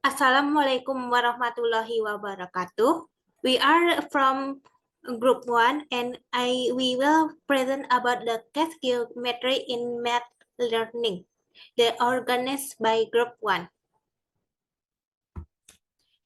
Assalamualaikum warahmatullahi wabarakatuh. We are from Group 1 and we will present about the case geometry in math learning. The organized by Group 1.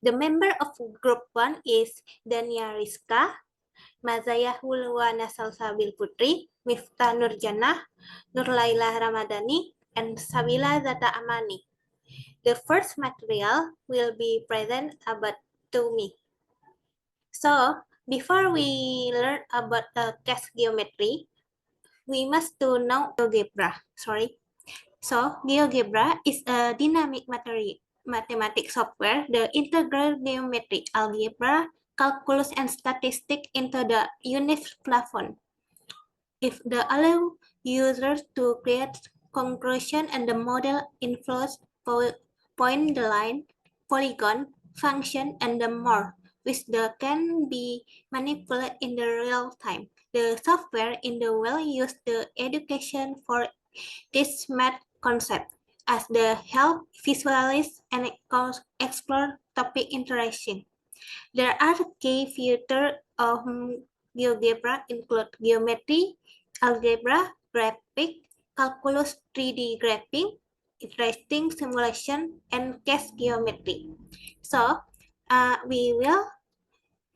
The member of Group 1 is Dania Rizka, Mazaya Hulwana Salsabil Putri, Miftah Nurjanah, Nurlaila Ramadhani, and Sabila Zata Amani. The first material will be present about to me. So, before we learn about case geometry, we must to know GeoGebra. So, GeoGebra is a dynamic mathematics software, the integral geometry, algebra, calculus, and statistics into the Unix platform. If the allow users to create conclusion and the model inflows point the line, polygon, function, and the more, which can be manipulated in the real time. The software in the will use the education for this math concept as the help visualize and explore topic interaction. There are key features of GeoGebra include geometry, algebra, graphic, calculus 3D graphing, interesting simulation, and case geometry. So, we will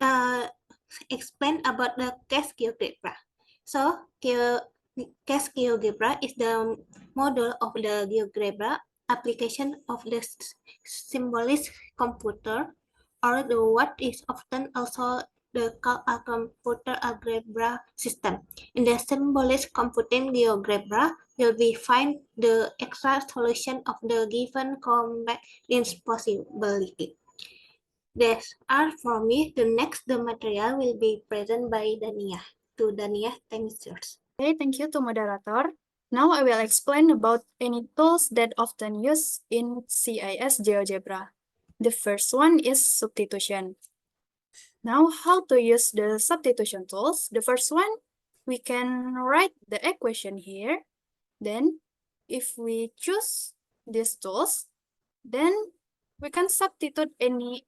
uh, explain about the case GeoGebra. So, case GeoGebra is the model of the GeoGebra application of the symbolic computer, or the what is often also the computer algebra system. In the symbolic computing GeoGebra will be find the exact solution of the given combinations possibility. That's all for me. The material will be present by Dania. To Dania, thanks yours. Okay, thank you to moderator. Now I will explain about any tools that often used in CIS GeoGebra. The first one is substitution. Now, how to use the substitution tools? The first one, we can write the equation here. Then, if we choose these tools, then we can substitute any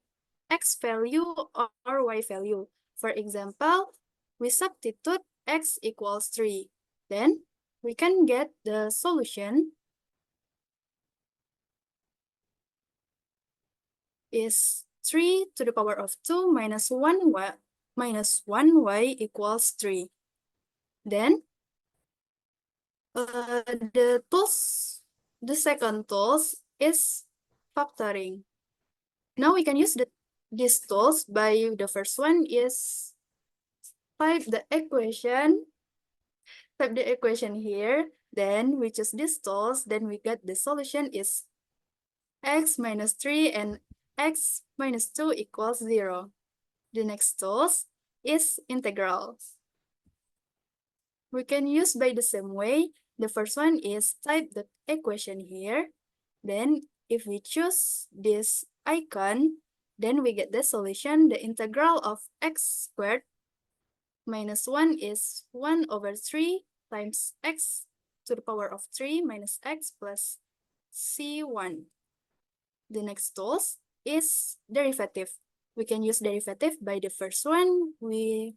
x value or y value. For example, we substitute x equals 3. Then, we can get the solution is 3 to the power of 2 minus 1y equals 3. Then, the second tools is factoring. Now we can use these tools by the first one is type the equation here, then we choose these tools, then we get the solution is x minus 3 and x minus 2 equals 0. The next tools is integrals. We can use by the same way. The first one is type the equation here. Then if we choose this icon, then we get the solution. The integral of x squared minus 1 is 1 over 3 times x to the power of 3 minus x plus c1. The next tools is derivative. We can use derivative by the first one. We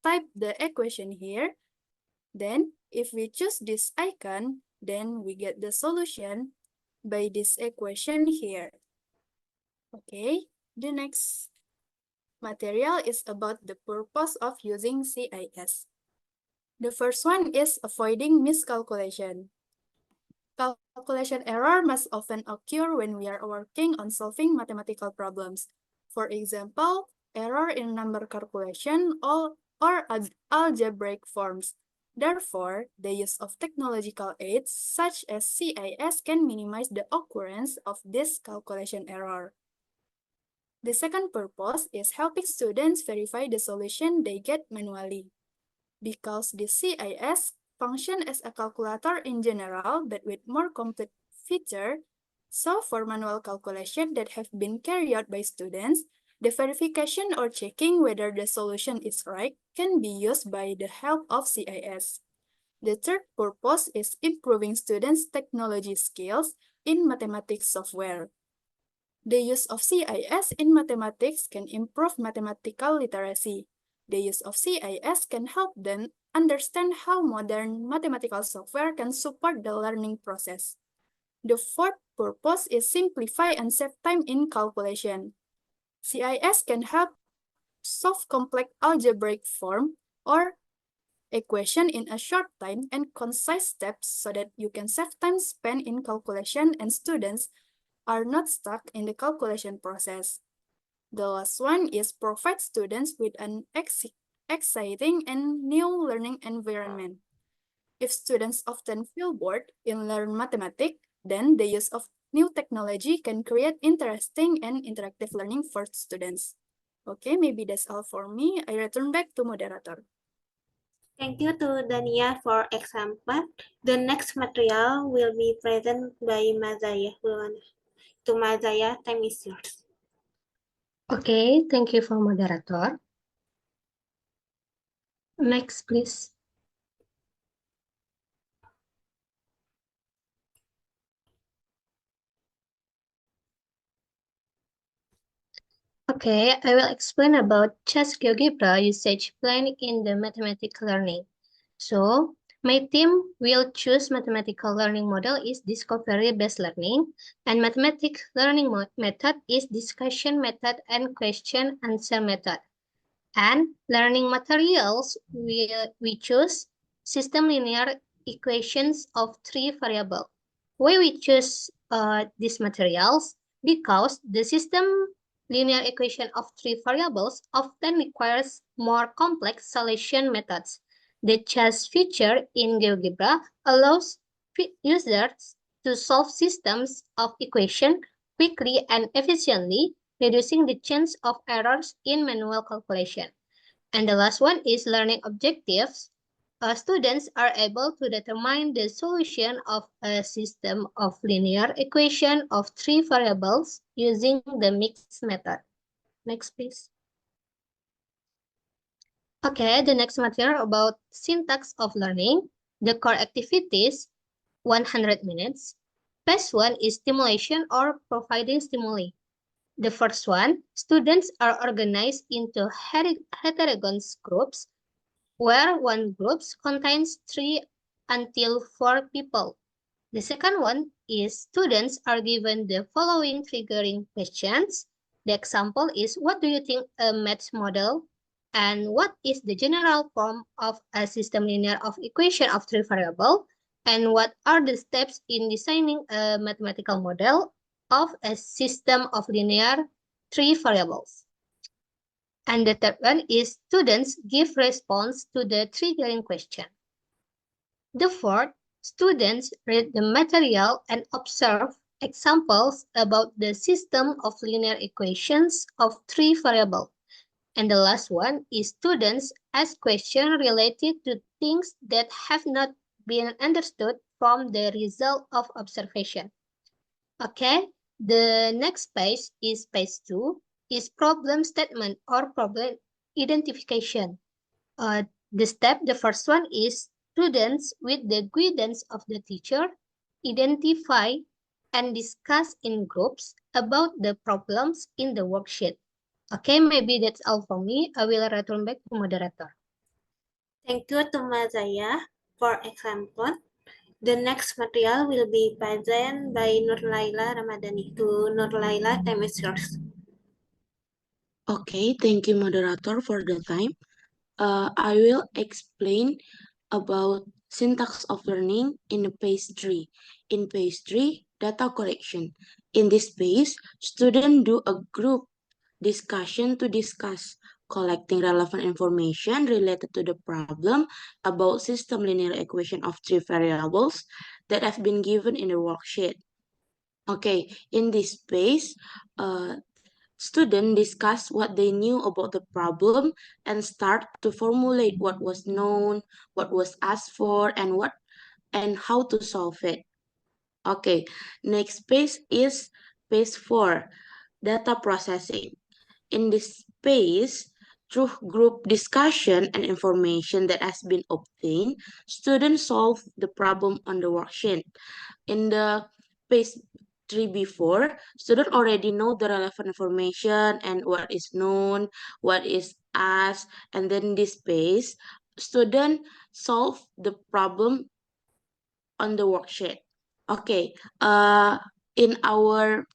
type the equation here. Then, if we choose this icon, then we get the solution by this equation here. Okay, the next material is about the purpose of using CIS. The first one is avoiding miscalculation. Calculation error must often occur when we are working on solving mathematical problems. For example, error in number calculation or algebraic forms. Therefore, the use of technological aids such as CIS can minimize the occurrence of this calculation error. The second purpose is helping students verify the solution they get manually. Because the CIS function as a calculator in general, but with more complete feature, so for manual calculation that have been carried out by students, the verification or checking whether the solution is right can be used by the help of CIS. The third purpose is improving students' technology skills in mathematics software. The use of CIS in mathematics can improve mathematical literacy. The use of CIS can help them understand how modern mathematical software can support the learning process. The fourth purpose is simplify and save time in calculation. CIS can help solve complex algebraic form or equation in a short time and concise steps so that you can save time spent in calculation and students are not stuck in the calculation process. The last one is provide students with an exciting and new learning environment. If students often feel bored in learning mathematics, then the use of new technology can create interesting and interactive learning for students. Okay, maybe that's all for me. I return back to moderator. Thank you to Dania for example. The next material will be presented by Mazaya. To Mazaya, time is yours. Okay, thank you for moderator. Next, please. Okay, I will explain about chess GeoGebra usage plan in the mathematical learning. So, my team will choose mathematical learning model is discovery-based learning, and mathematics learning method is discussion method and question answer method. And learning materials, we choose system linear equations of 3 variables. Why we choose these materials? Because the system linear equation of 3 variables often requires more complex solution methods. The chess feature in GeoGebra allows users to solve systems of equation quickly and efficiently, reducing the chance of errors in manual calculation. And the last one is learning objectives. Students are able to determine the solution of a system of linear equation of 3 variables using the mixed method. Next, please. Okay, the next material about syntax of learning. The core activities, 100 minutes. Phase 1 is stimulation or providing stimuli. The first one, students are organized into heterogeneous groups where one group contains 3 until 4 people. The second one is students are given the following triggering questions. The example is, what do you think a math model? And what is the general form of a system linear of equation of 3 variables? And what are the steps in designing a mathematical model of a system of linear 3 variables? And the third one is students give response to the triggering question. The fourth, students read the material and observe examples about the system of linear equations of 3 variables. And the last one is students ask questions related to things that have not been understood from the result of observation. Okay, the next page is page 2, is problem statement or problem identification. The first one is students with the guidance of the teacher identify and discuss in groups about the problems in the worksheet. Okay, maybe that's all for me. I will return back to moderator. Thank you to Mazaya for example. The next material will be presented by Nurlaila Ramadhani. To Nurlaila, time is yours. Okay, thank you, moderator, for the time. I will explain about syntax of learning in page 3. In page 3, data correction. In this page, students do a group discussion to discuss collecting relevant information related to the problem about system linear equation of 3 variables that have been given in the worksheet. Okay, in this page, students discuss what they knew about the problem and start to formulate what was known, what was asked for, and how to solve it. Okay, next page is page 4, data processing. In this page, through group discussion and information that has been obtained, students solve the problem on the worksheet. In the page tree before, student already know the relevant information and what is known, what is asked, and then this space, student solve the problem on the worksheet. Okay, in our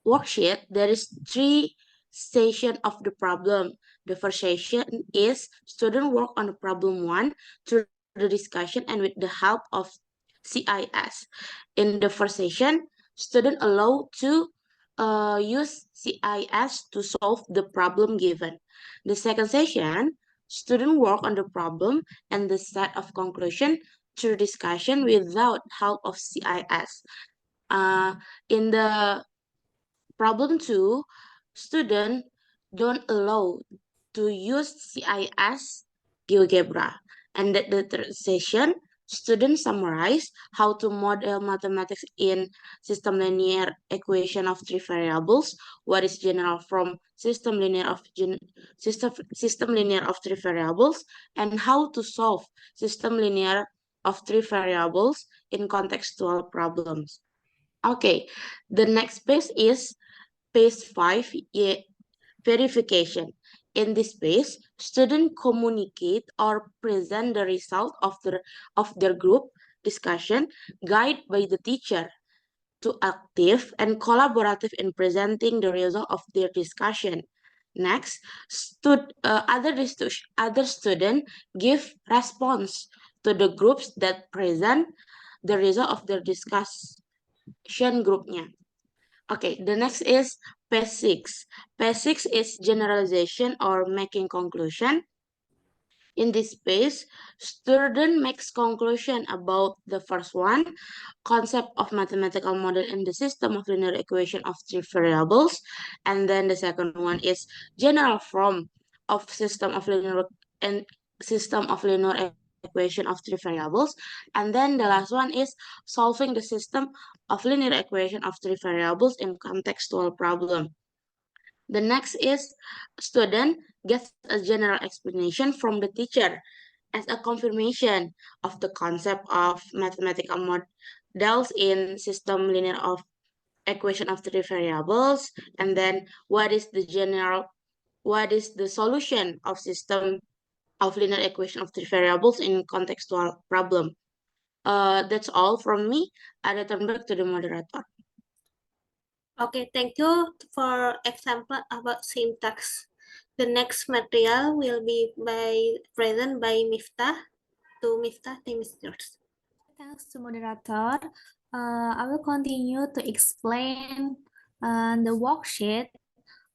worksheet, there is 3 session of the problem. The first session is student work on the problem 1 through the discussion and with the help of CIS. In the first session, student allowed to use CIS to solve the problem given. The second session, student work on the problem and the set of conclusion through discussion without help of CIS. In the problem 2, student don't allow to use CIS GeoGebra. And that the third session, students summarize how to model mathematics in system linear equation of 3 variables, what is general from system linear of system linear of 3 variables, and how to solve system linear of 3 variables in contextual problems. Okay, the next page is page 5, verification. In this page, students communicate or present the result of their group discussion, guided by the teacher to active and collaborative in presenting the result of their discussion. Next, other students give response to the groups that present the result of their discussion groupnya. Okay, the next is page 6. Page 6 is generalization or making conclusion. In this page, student makes conclusion about the first one, concept of mathematical model in the system of linear equation of 3 variables. And then the second one is general form of system of linear equation of 3 variables. And then the last one is solving the system of linear equation of 3 variables in contextual problem. The next is student gets a general explanation from the teacher as a confirmation of the concept of mathematical models in system linear of equation of 3 variables, and then what is the solution of system of linear equation of 3 variables in contextual problem. That's all from me. I return back to the moderator. Okay, thank you for example about syntax. The next material will be present by Miftah. To Miftah, the is yours. Thanks to moderator. I will continue to explain the worksheet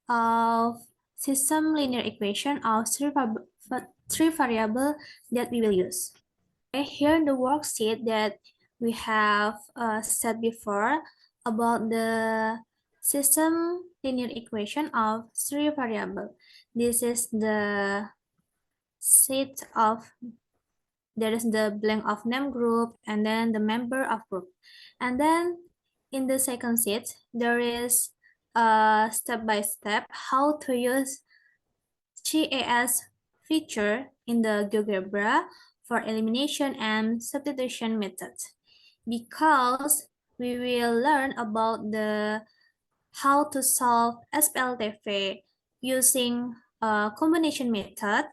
of system linear equation of three variable that we will use. Okay, here in the worksheet that we have said before about the system linear equation of 3 variable. This is the set of, there is the blank of name group and then the member of group. And then in the second sheet, there is a step-by-step how to use GAS feature in the GeoGebra for elimination and substitution method. Because we will learn about the how to solve SPLTV using a combination method.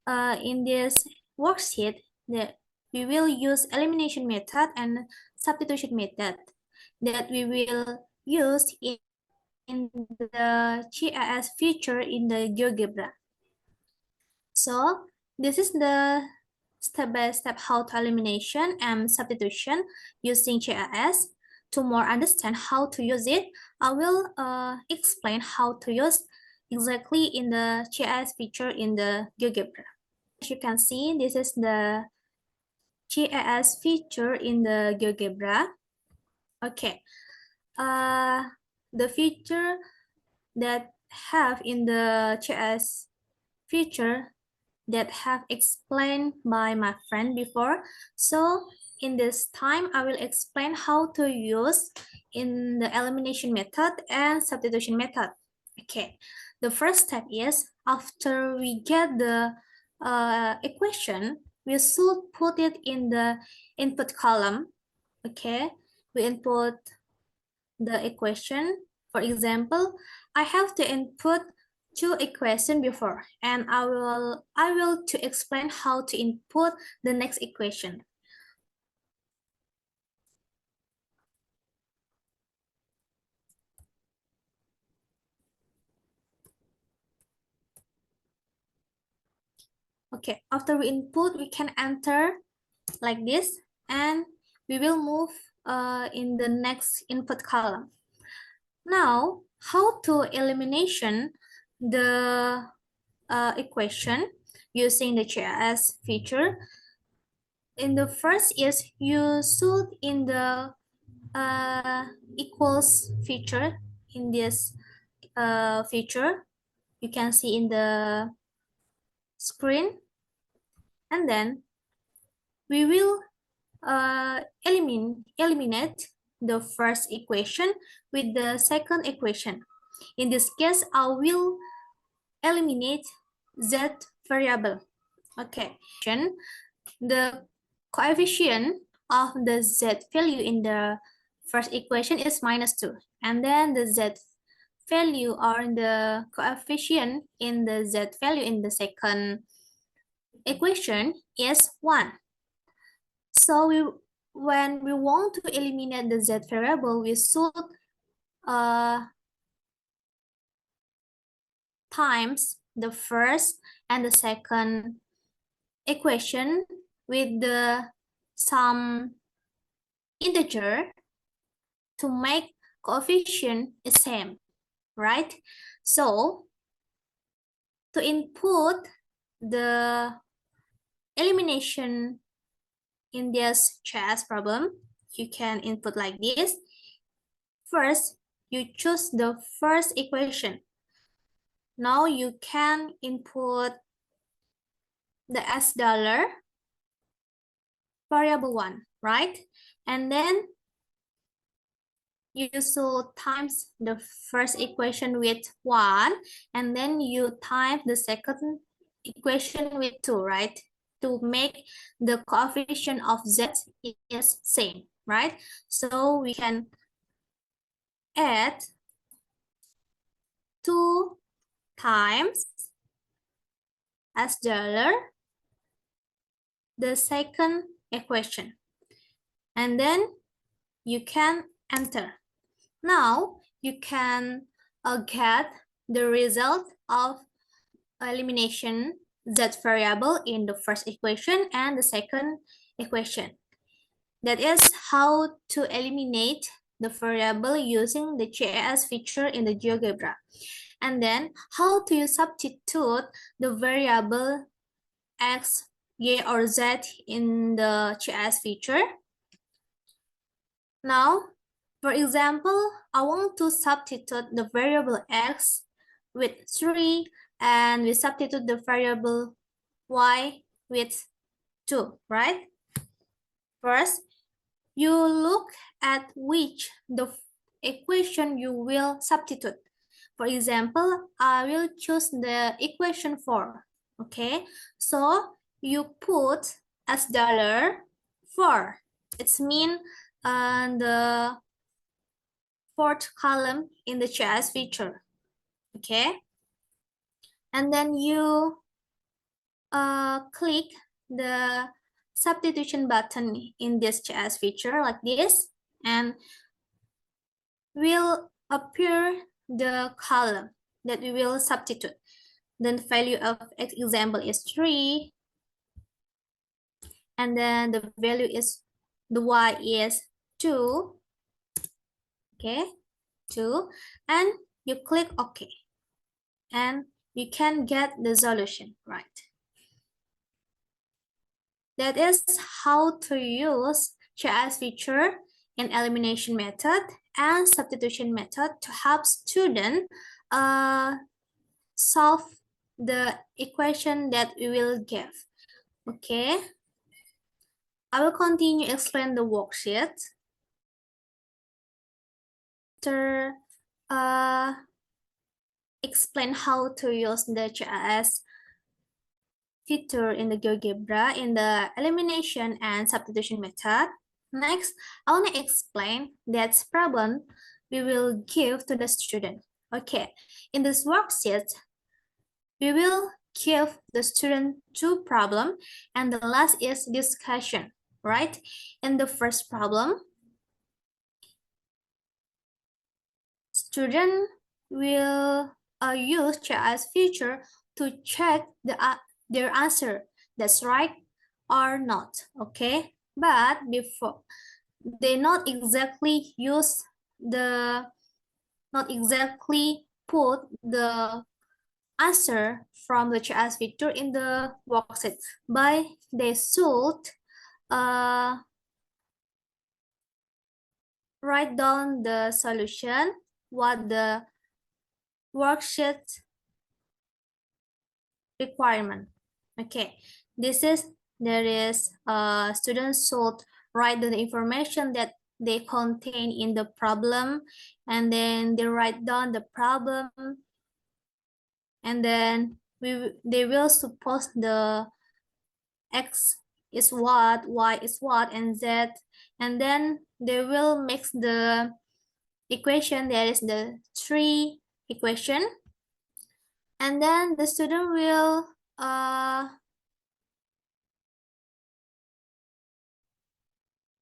In this worksheet, we will use elimination method and substitution method that we will use in the GIS feature in the GeoGebra. So this is the step-by-step how to elimination and substitution using GIS. To more understand how to use it, I will explain how to use exactly in the GIS feature in the GeoGebra. As you can see, this is the GIS feature in the GeoGebra. Okay, the feature that have in the GIS feature that have explained by my friend before. So in this time, I will explain how to use in the elimination method and substitution method. Okay, the first step is after we get the equation, we should put it in the input column. Okay, we input the equation. For example, I have to input two equations before, and I will to explain how to input the next equation. Okay, after we input, we can enter like this, and we will move in the next input column. Now, how to elimination the equation using the GIS feature? In the first is you should in the equals feature in this feature you can see in the screen, and then we will eliminate the first equation with the second equation. In this case, I will eliminate z variable. Okay, the coefficient of the z value in the first equation is -2, and then the z value or the coefficient in the z value in the second equation is 1. So when we want to eliminate the z variable, we should times the first and the second equation with the some integer to make coefficient the same, right? So to input the elimination in this GIS problem, you can input like this. First, you choose the first equation. Now you can input the $, variable 1, right? And then you should times the first equation with 1, and then you times the second equation with 2, right? To make the coefficient of z is same, right? So we can add 2 times $, the second equation, and then you can enter. Now you can get the result of elimination z variable in the first equation and the second equation. That is how to eliminate the variable using the GIS feature in the GeoGebra. And then how do you substitute the variable x, y, or z in the GIS feature? Now, for example, I want to substitute the variable x with 3, and we substitute the variable y with 2, right? First, you look at which the equation you will substitute. For example, I will choose the equation 4, okay? So you put $4. It's mean the fourth column in the GIS feature, okay? And then you click the substitution button in this GIS feature like this, and will appear the column that we will substitute. Then value of example is 3, and then the value is the y is 2, okay, 2, and you click OK, and you can get the solution, right? That is how to use GIS feature in elimination method and substitution method to help students solve the equation that we will give. Okay, I will continue explain the worksheet. To explain how to use the GIS feature in the GeoGebra in the elimination and substitution method. Next, I want to explain that problem we will give to the student. Okay, in this worksheet, we will give the student two problems, and the last is discussion, right? In the first problem, student will use ChatGPT feature to check their answer that's right or not, okay? But before they not exactly put the answer from the ChatGPT feature in the worksheet, but they should write down the solution, what the worksheet requirement. Okay, there is students should write the information that they contain in the problem, and then they write down the problem, and then they will suppose the x is what, y is what, and z, and then they will mix the equation. There is the three equation, and then the student will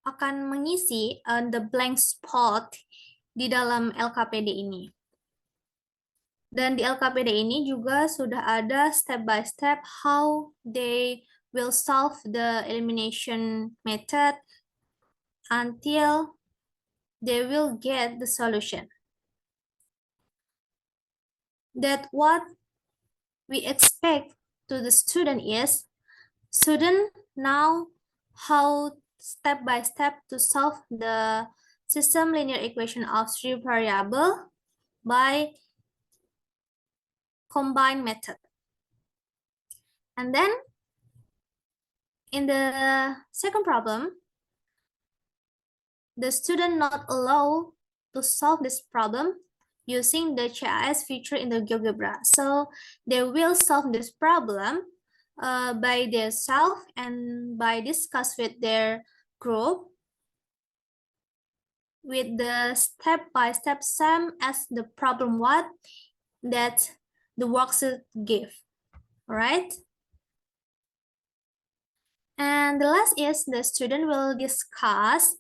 akan mengisi the blank spot di dalam LKPD ini. Dan di LKPD ini juga sudah ada step by step how they will solve the elimination method until they will get the solution. That what we expect to the student is, student now how step by step to solve the system linear equation of three variable by combined method. And then in the second problem, the student not allowed to solve this problem using the ChatGPT feature in the GeoGebra. So they will solve this problem by themselves and by discuss with their group with the step-by-step same as the problem what that the worksheet give. All right. And the last is the student will discuss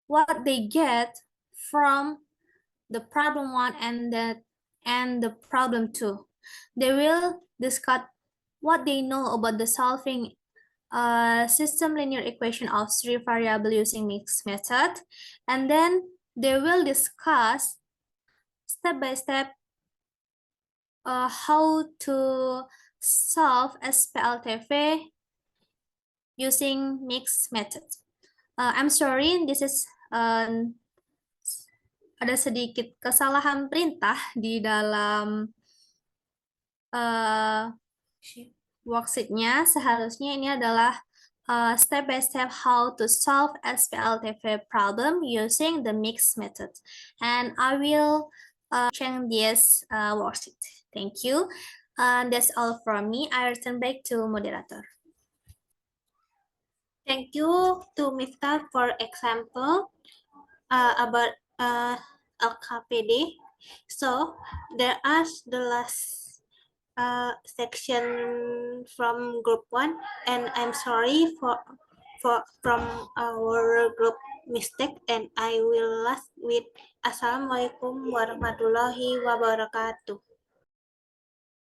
what they get from the problem one and the problem two. They will discuss what they know about the solving system linear equation of three variable using mixed method, and then they will discuss step by step how to solve SPLTV using mixed method. I'm sorry, this is ada sedikit kesalahan perintah di dalam worksheet-nya. Seharusnya ini adalah step by step how to solve SPLTV problem using the mixed method. And I will change this worksheet. Thank you. That's all from me. I return back to moderator. Thank you to Miftah for example about LKPD. So there are the last section from group 1, and I'm sorry from our group mistake, and I will last with Assalamualaikum warahmatullahi wabarakatuh.